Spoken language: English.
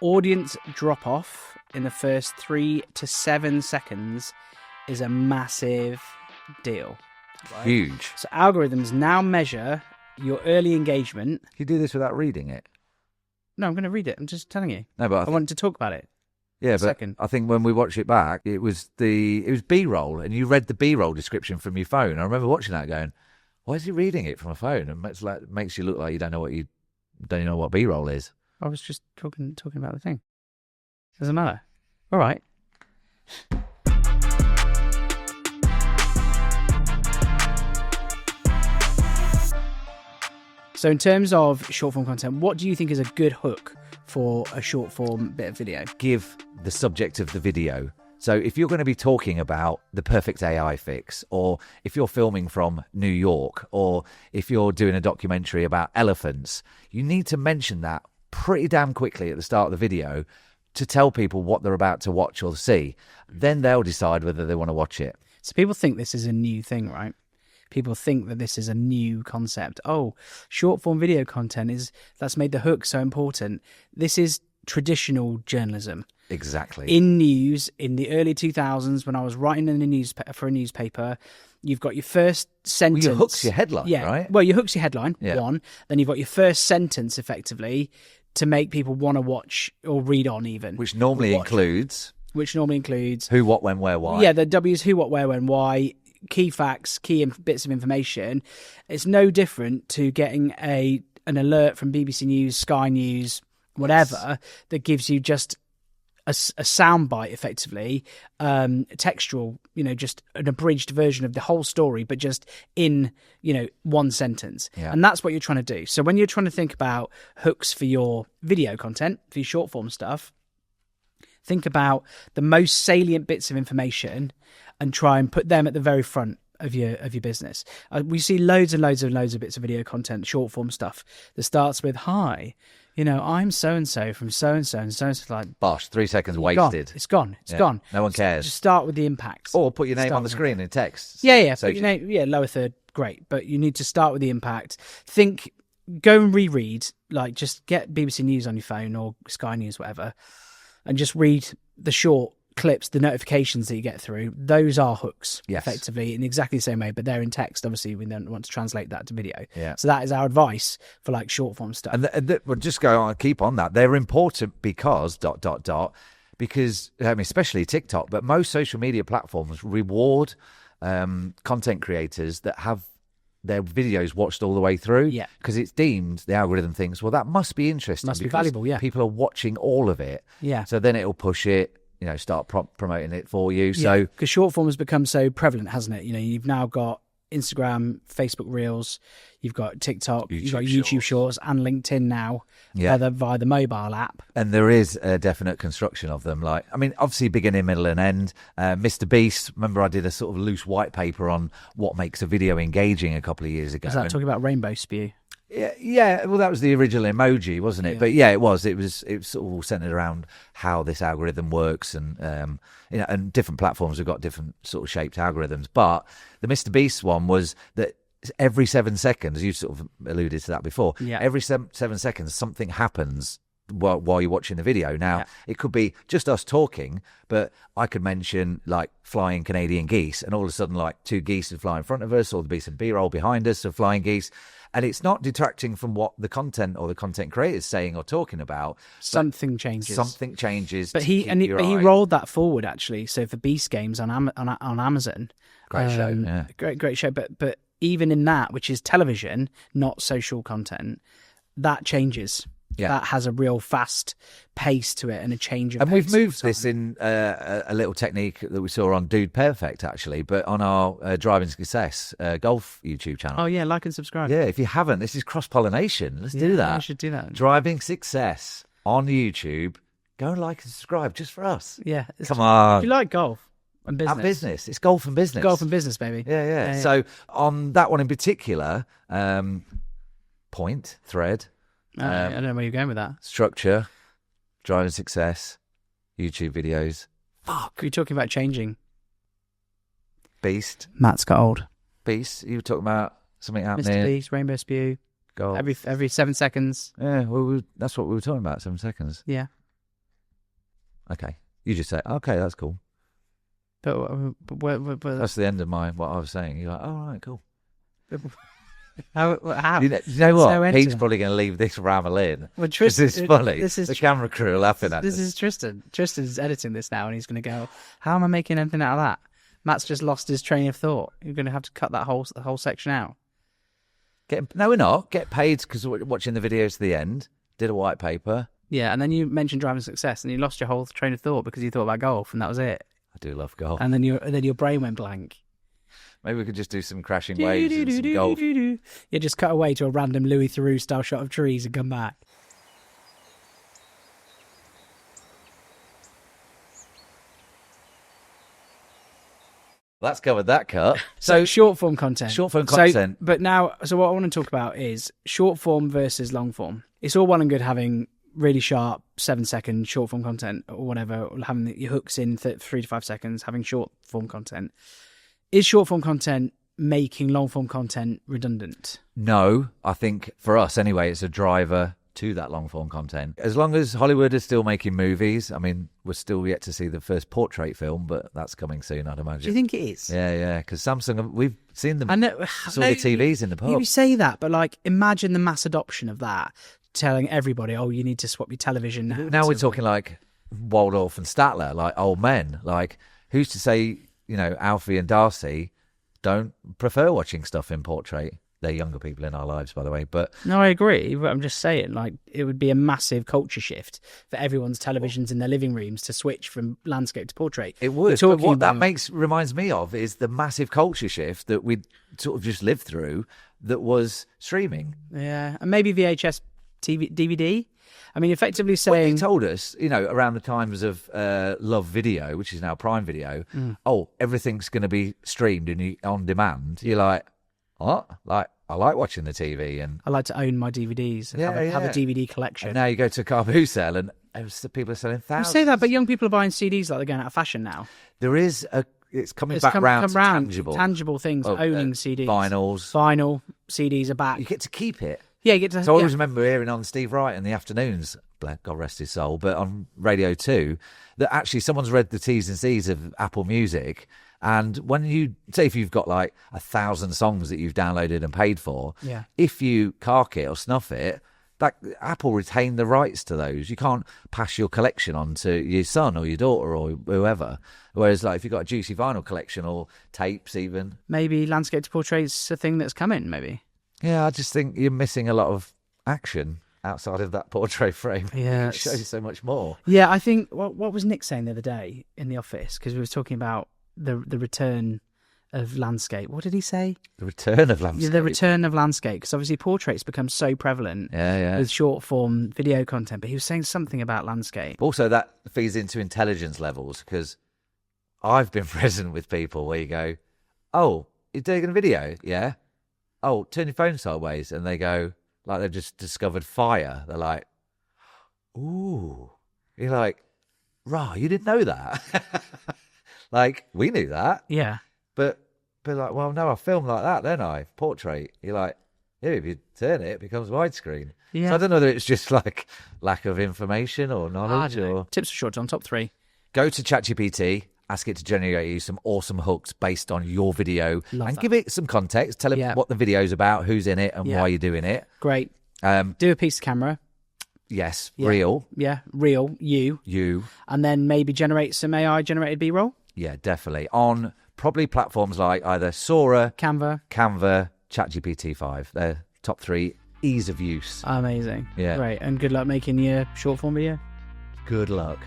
audience drop off in the first 3 to 7 seconds is a massive deal. Right? Huge. So algorithms now measure your early engagement. Can you do this without reading it? No, I'm going to read it. I'm just telling you. No, but I wanted to talk about it. Yeah, but second. I think when we watch it back, it was B-roll, and you read the B-roll description from your phone. I remember watching that, going, "Why is he reading it from a phone?" And makes you look like you don't know what B-roll is. I was just talking about the thing. Doesn't matter. All right. So in terms of short form content, what do you think is a good hook for a short form bit of video? Give the subject of the video. So if you're going to be talking about the perfect AI fix, or if you're filming from New York, or if you're doing a documentary about elephants, you need to mention that pretty damn quickly at the start of the video to tell people what they're about to watch or see. Then they'll decide whether they want to watch it. So people think this is a new thing, right? People think that this is a new concept. Oh, short form video content that's made the hook so important. This is traditional journalism. Exactly. In news, in the early 2000s, when I was writing in for a newspaper, you've got your first sentence. Well, your hook's your headline, right? Well, your hook's your headline, one. Then you've got your first sentence, effectively, to make people want to watch or read on even. Which normally includes who, what, when, where, why. Yeah, the W's who, what, where, when, why, key facts, bits of information. It's no different to getting an alert from BBC News, Sky News, whatever, that gives you just a soundbite, effectively, textual, just an abridged version of the whole story, but just in, one sentence. Yeah. And that's what you're trying to do. So when you're trying to think about hooks for your video content, for your short form stuff, think about the most salient bits of information and try and put them at the very front of your business. We see loads and loads of bits of video content, short form stuff that starts with, "Hi, I'm so-and-so from so-and-so and so-and-so." Like, bosh, 3 seconds wasted. It's gone. It's gone. No one cares. Just start with the impact. Or put your name on the screen in text. Yeah. Put your name, lower third, great. But you need to start with the impact. Go and reread, like just get BBC News on your phone or Sky News, whatever, and just read the short clips, the notifications that you get through. Those are hooks, effectively, in exactly the same way, but they're in text. Obviously, we don't want to translate that to video. Yeah. So that is our advice for like short form stuff. And we'll just go on, keep on that. They're important because ... because especially TikTok, but most social media platforms reward content creators that have their videos watched all the way through. Yeah. Because it's deemed, the algorithm thinks, well, that must be interesting. Must be valuable, yeah. People are watching all of it. Yeah. So then it'll push it, start promoting it for you. Yeah. So because short form has become so prevalent, hasn't it? You've now got Instagram, Facebook Reels, you've got TikTok, you've got YouTube Shorts and LinkedIn now via the mobile app. And there is a definite construction of them. Obviously beginning, middle and end. Mr. Beast, remember I did a sort of loose white paper on what makes a video engaging a couple of years ago. Was that talking about rainbow spew? Yeah. Well, that was the original emoji, wasn't it? Yeah. But it was. It was all centered around how this algorithm works, and and different platforms have got different sort of shaped algorithms. But the Mr. Beast one was that every 7 seconds, you sort of alluded to that before. Yeah. Every 7 seconds, something happens while you're watching the video. Now, it could be just us talking, but I could mention like flying Canadian geese, and all of a sudden, like 2 geese would fly in front of us, or there'd be some B-roll behind us of flying geese. And it's not detracting from what the content or the content creator is saying or talking about. Something changes. Something changes. But he rolled that forward, actually. So for Beast Games on Amazon, great show, yeah, great show. But even in that, which is television, not social content, that changes. Yeah. That has a real fast pace to it and a change of And pace. we've moved this in a little technique that we saw on Dude Perfect, actually, but on our Driving Success golf YouTube channel. Oh, yeah, like and subscribe. Yeah, if you haven't, this is cross-pollination. Let's do that. We should do that. Driving Success on YouTube. Go and like and subscribe just for us. Yeah. Come on. Do you like golf and business? And business. It's golf and business. Golf and business, baby. Yeah. So on that one in particular, point, thread, I don't know where you're going with that. structure, Driving Success, YouTube videos. Fuck. You're talking about changing. Beast. Matt's got old. Beast. You were talking about something happening. Mr. Beast, Rainbow Spew. Golf. Every 7 seconds. Yeah, well, that's what we were talking about, 7 seconds. Yeah. Okay. You just say, okay, that's cool. But That's the end of what I was saying. You're like, oh, right, cool. how? You know what? So Pete's probably going to leave this ramble in. Well, This is funny. This is the camera crew are laughing at This us. is Tristan. Tristan's editing this now, and he's going to go, how am I making anything out of that? Matt's just lost his train of thought. You're going to have to cut that whole section out. No, we're not. Get paid because we're watching the videos to the end. Did a white paper. Yeah, and then you mentioned driving success, and you lost your whole train of thought because you thought about golf, and that was it. I do love golf. And then your brain went blank. Maybe we could just do some crashing waves and some golf. You just cut away to a random Louis Theroux style shot of trees and come back. That's covered that cut. So short form content. Short form content. But now, so what I want to talk about is short form versus long form. It's all well and good having really sharp 7-second short form content or whatever, having your hooks in 3 to 5 seconds, having short form content. Is short form content making long form content redundant? No, I think for us anyway, it's a driver to that long form content. As long as Hollywood is still making movies, I mean, we're still yet to see the first portrait film, but that's coming soon, I'd imagine. Do you think it is? Yeah, because Samsung, we've seen them. I know. Saw the TVs in the pub. You say that, but like, imagine the mass adoption of that, telling everybody, oh, you need to swap your television now. Now we're talking like Waldorf and Statler, like old men. Like, who's to say, Alfie and Darcy don't prefer watching stuff in portrait? They're younger people in our lives, by the way. But no, I agree. But I'm just saying, like, it would be a massive culture shift for everyone's televisions in their living rooms to switch from landscape to portrait. It would. But what that reminds me of is the massive culture shift that we sort of just lived through that was streaming. Yeah, and maybe VHS DVD. I mean, effectively saying... Well, he told us, around the times of Love Video, which is now Prime Video, everything's going to be streamed on demand. You're like, what? Like, I like watching the TV. And I like to own my DVDs and have a DVD collection. And now you go to a car boot sale and people are selling thousands. You say that, but young people are buying CDs like they're going out of fashion now. There is it's coming back round to tangible things, owning CDs. Vinyl CDs are back. You get to keep it. Yeah, you get to. So I always remember hearing on Steve Wright in the afternoons, God rest his soul, but on Radio 2, that actually someone's read the T's and C's of Apple Music. And when you say if you've got like 1,000 songs that you've downloaded and paid for, if you cark it or snuff it, that Apple retain the rights to those. You can't pass your collection on to your son or your daughter or whoever. Whereas like if you've got a juicy vinyl collection or tapes even. Maybe landscape to portrait's a thing that's coming, maybe. Yeah, I just think you're missing a lot of action outside of that portrait frame. Yeah. It shows you so much more. Yeah, I think, what was Nick saying the other day in the office? Because we were talking about the return of landscape. What did he say? The return of landscape. Yeah, the return of landscape, because obviously portraits become so prevalent with short form video content. But he was saying something about landscape. Also, that feeds into intelligence levels, because I've been present with people where you go, "Oh, you're doing a video, yeah? Oh, turn your phone sideways," and they go like they've just discovered fire. They're like, "Ooh," you're like, "Rah, you didn't know that." Like, we knew that. Yeah. But like, well, no, I film like that, don't I? Portrait. You're like, yeah, if you turn it, it becomes widescreen. Yeah. So I don't know whether it's just like lack of information or knowledge or... Tips for short on top 3. Go to ChatGPT, ask it to generate you some awesome hooks based on your video. Give it some context. Tell it what the video's about, who's in it and why you're doing it. Great. Do a piece of camera. Yes, real. Yeah, real, you. And then maybe generate some AI-generated B-roll? Yeah, definitely. On probably platforms like either Sora, Canva, ChatGPT 5. They're top 3 ease of use. Amazing. Yeah. Great. And good luck making your short form video. Good luck.